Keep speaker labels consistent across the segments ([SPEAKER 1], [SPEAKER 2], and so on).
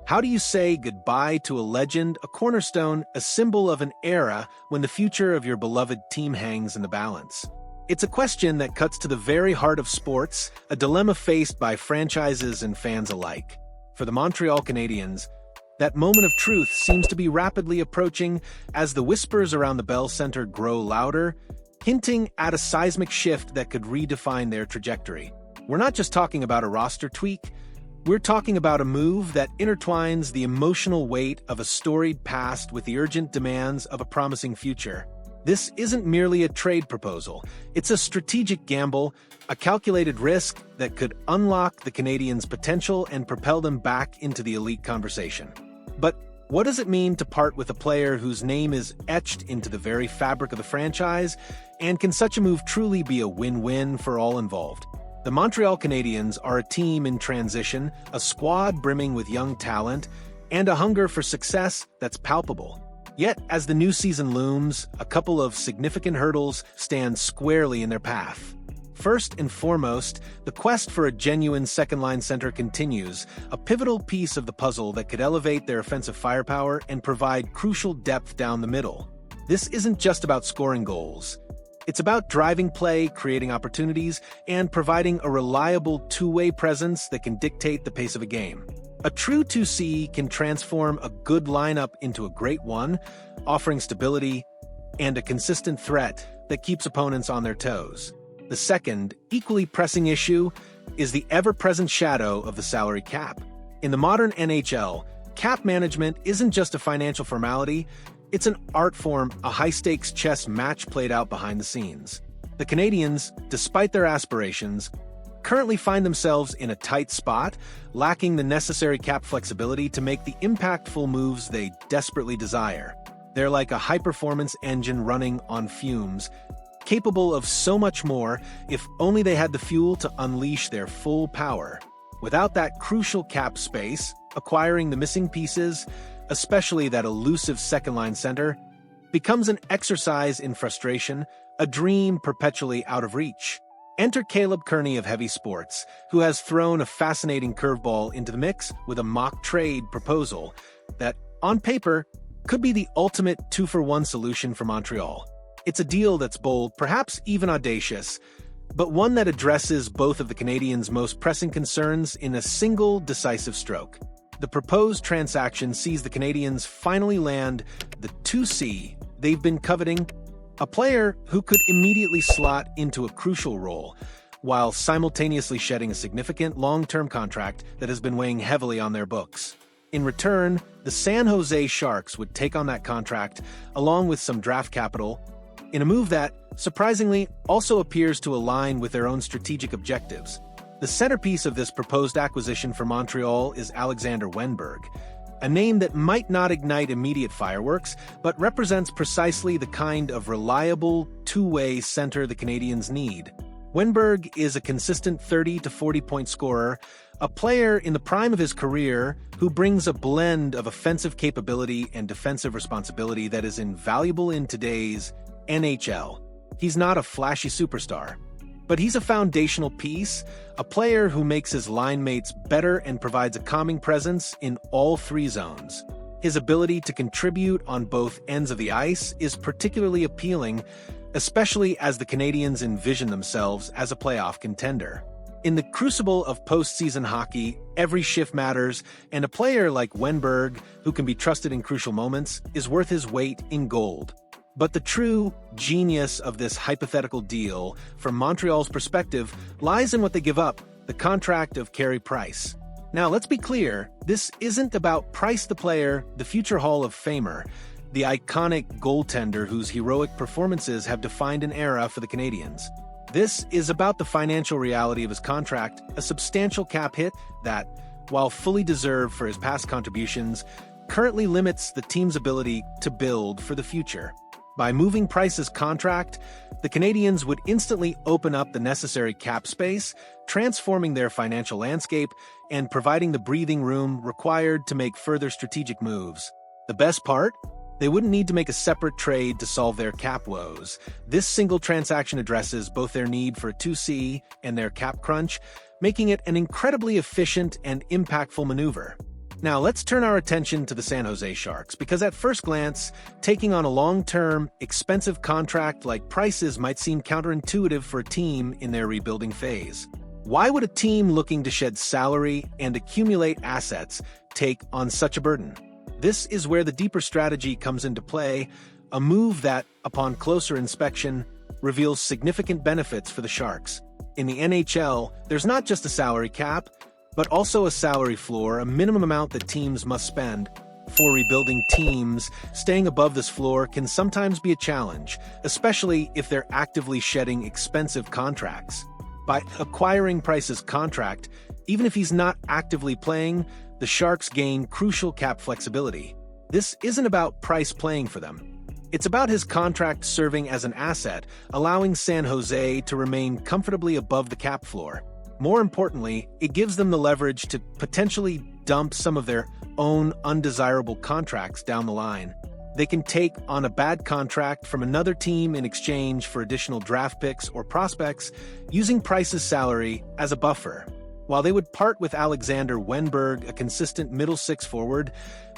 [SPEAKER 1] How do you say goodbye to a legend, a cornerstone, a symbol of an era when the future of your beloved team hangs in the balance? It's a question that cuts to the very heart of sports, a dilemma faced by franchises and fans alike. For the Montreal Canadiens, that moment of truth seems to be rapidly approaching as the whispers around the Bell Center grow louder, hinting at a seismic shift that could redefine their trajectory. We're not just talking about a roster tweak, we're talking about a move that intertwines the emotional weight of a storied past with the urgent demands of a promising future. This isn't merely a trade proposal, it's a strategic gamble, a calculated risk that could unlock the Canadiens' potential and propel them back into the elite conversation. But what does it mean to part with a player whose name is etched into the very fabric of the franchise, and can such a move truly be a win-win for all involved? The Montreal Canadiens are a team in transition, a squad brimming with young talent, and a hunger for success that's palpable. Yet, as the new season looms, a couple of significant hurdles stand squarely in their path. First and foremost, the quest for a genuine second-line center continues, a pivotal piece of the puzzle that could elevate their offensive firepower and provide crucial depth down the middle. This isn't just about scoring goals. It's about driving play, creating opportunities, and providing a reliable two-way presence that can dictate the pace of a game. A true 2C can transform a good lineup into a great one, offering stability and a consistent threat that keeps opponents on their toes. The second, equally pressing issue is the ever-present shadow of the salary cap. In the modern NHL, cap management isn't just a financial formality, it's an art form, a high-stakes chess match played out behind the scenes. The Canadiens, despite their aspirations, currently find themselves in a tight spot, lacking the necessary cap flexibility to make the impactful moves they desperately desire. They're like a high-performance engine running on fumes, capable of so much more if only they had the fuel to unleash their full power. Without that crucial cap space, acquiring the missing pieces, especially that elusive second-line center, becomes an exercise in frustration, a dream perpetually out of reach. Enter Caleb Kearney of Heavy Sports, who has thrown a fascinating curveball into the mix with a mock trade proposal that, on paper, could be the ultimate two-for-one solution for Montreal. It's a deal that's bold, perhaps even audacious, but one that addresses both of the Canadiens' most pressing concerns in a single decisive stroke. The proposed transaction sees the Canadiens finally land the 2C they've been coveting, a player who could immediately slot into a crucial role, while simultaneously shedding a significant long-term contract that has been weighing heavily on their books. In return, the San Jose Sharks would take on that contract, along with some draft capital, in a move that, surprisingly, also appears to align with their own strategic objectives. The centerpiece of this proposed acquisition for Montreal is Alexander Wennberg, a name that might not ignite immediate fireworks, but represents precisely the kind of reliable, two-way center the Canadiens need. Wennberg is a consistent 30 to 40-point scorer, a player in the prime of his career who brings a blend of offensive capability and defensive responsibility that is invaluable in today's NHL. He's not a flashy superstar, but he's a foundational piece, a player who makes his line mates better and provides a calming presence in all three zones. His ability to contribute on both ends of the ice is particularly appealing, especially as the Canadiens envision themselves as a playoff contender. In the crucible of postseason hockey, every shift matters, and a player like Wennberg, who can be trusted in crucial moments, is worth his weight in gold. But the true genius of this hypothetical deal, from Montreal's perspective, lies in what they give up, the contract of Carey Price. Now, let's be clear, this isn't about Price the player, the future Hall of Famer, the iconic goaltender whose heroic performances have defined an era for the Canadiens. This is about the financial reality of his contract, a substantial cap hit that, while fully deserved for his past contributions, currently limits the team's ability to build for the future. By moving Price's contract, the Canadiens would instantly open up the necessary cap space, transforming their financial landscape and providing the breathing room required to make further strategic moves. The best part? They wouldn't need to make a separate trade to solve their cap woes. This single transaction addresses both their need for a 2C and their cap crunch, making it an incredibly efficient and impactful maneuver. Now let's turn our attention to the San Jose Sharks, because at first glance, taking on a long-term, expensive contract like Price's might seem counterintuitive for a team in their rebuilding phase. Why would a team looking to shed salary and accumulate assets take on such a burden? This is where the deeper strategy comes into play, a move that, upon closer inspection, reveals significant benefits for the Sharks. In the NHL, there's not just a salary cap, but also a salary floor, a minimum amount that teams must spend. For rebuilding teams, staying above this floor can sometimes be a challenge, especially if they're actively shedding expensive contracts. By acquiring Price's contract, even if he's not actively playing, the Sharks gain crucial cap flexibility. This isn't about Price playing for them. It's about his contract serving as an asset, allowing San Jose to remain comfortably above the cap floor. More importantly, it gives them the leverage to potentially dump some of their own undesirable contracts down the line. They can take on a bad contract from another team in exchange for additional draft picks or prospects, using Price's salary as a buffer. While they would part with Alexander Wenberg, a consistent middle six forward,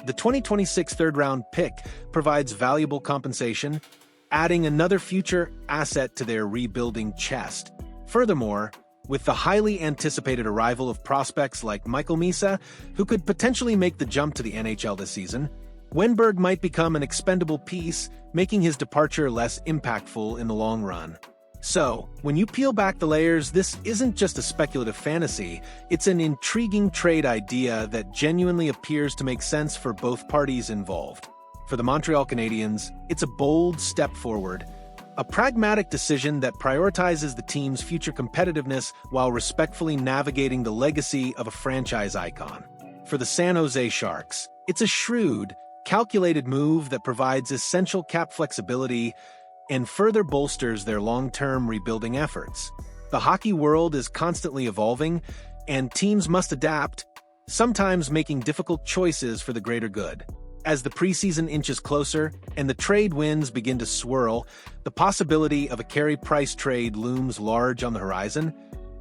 [SPEAKER 1] the 2026 third-round pick provides valuable compensation, adding another future asset to their rebuilding chest. Furthermore, with the highly anticipated arrival of prospects like Michael Misa, who could potentially make the jump to the NHL this season, Wenberg might become an expendable piece, making his departure less impactful in the long run. So, when you peel back the layers, this isn't just a speculative fantasy, it's an intriguing trade idea that genuinely appears to make sense for both parties involved. For the Montreal Canadiens, it's a bold step forward, a pragmatic decision that prioritizes the team's future competitiveness while respectfully navigating the legacy of a franchise icon. For the San Jose Sharks, it's a shrewd, calculated move that provides essential cap flexibility and further bolsters their long-term rebuilding efforts. The hockey world is constantly evolving, and teams must adapt, sometimes making difficult choices for the greater good. As the preseason inches closer and the trade winds begin to swirl, the possibility of a Carey Price trade looms large on the horizon,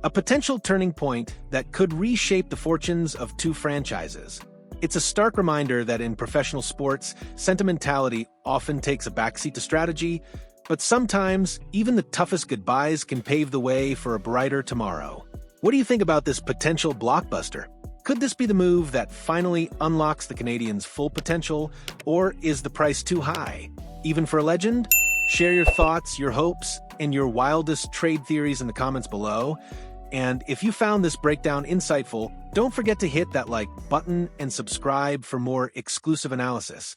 [SPEAKER 1] a potential turning point that could reshape the fortunes of two franchises. It's a stark reminder that in professional sports, sentimentality often takes a backseat to strategy, but sometimes even the toughest goodbyes can pave the way for a brighter tomorrow. What do you think about this potential blockbuster? Could this be the move that finally unlocks the Canadiens' full potential, or is the price too high? Even for a legend? Share your thoughts, your hopes, and your wildest trade theories in the comments below. And if you found this breakdown insightful, don't forget to hit that like button and subscribe for more exclusive analysis.